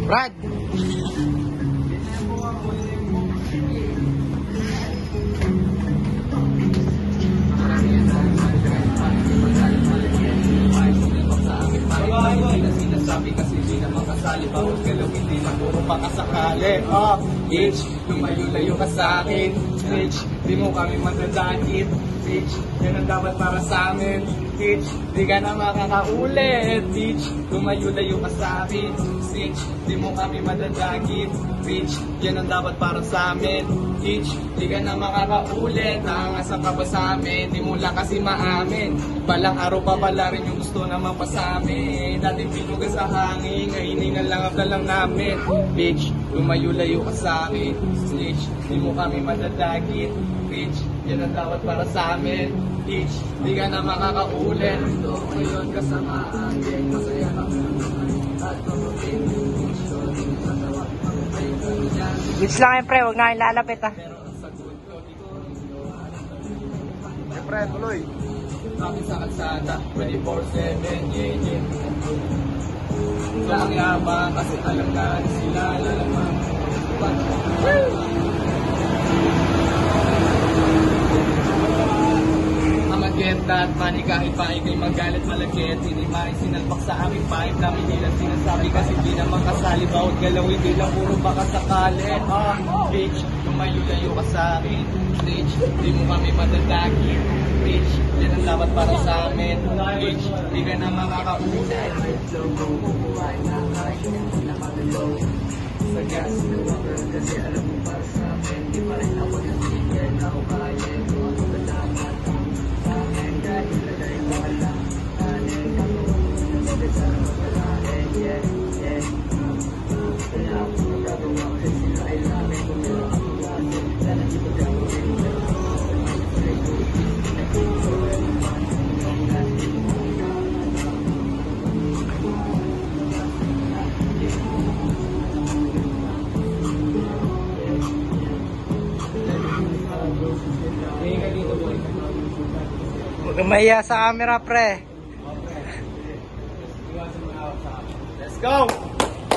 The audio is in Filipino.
Brad! Sinasabi kasi di naman kasali, bawat galaw hindi na puro pakasakali. Bitch, lumayo-layo ka sa akin. Bitch, di mo kami madadakit. Bitch, yan ang dapat para sa amin. Bitch, di ka na makakaulit. Bitch, lumayo-layo ka sa akin. Bitch, di mo kami madadakit. Bitch, yan ang dapat para sa amin. Bitch, di ka na makakaulit. Nakangasap ka pa sa amin, di mo lang kasi maamin. Balang araw pa pala rin yung gusto naman pa sa amin. Dating pinuga sa hangin, ngayon inalangap na lang namin. Bitch, lumayo-layo ka sa akin. Bitch, di mo kami madadakit. Bitch, yan ang dapat para sa amin. Bitch, di ka na makakaulit. Gusto ko yun kasama akin. Masaya kami naman at pag-upin. Bitch lang yan, pre. Huwag na kayong lalapit, ha. Pero ang sagot ko, di ko Pre, tuloy. kami sa kalsada, 24/7, yeah. So ang yabang kasi alam na sila lalaman. Amagenda at mani kahit pa ikay magalit malagit. Hindi sinalpak sa aming pipe namin nilang sinasabi kasi di naman kasali. Bawat galaw hindi lang puro baka sakali. Bitch, lumayo-layo ka sa akin. Bitch, di mo kami madadakit. Bitch, yan ang dapat para sa amin. Bitch, di ka na makakaulit. Sa gas, kasi alam mo para sa akin. Di pa rin ako natigil, ako kaya ko ako dapat sa akin. Dahil nalay ko alam, kanin ako nagsabi sa kapalain. Yeah. Kaya ako magagawa kasi sila ay namin. Kung meron ako kasi, sana di ko gagawin. Huwag kang mahiya sa camera, pre. Let's go!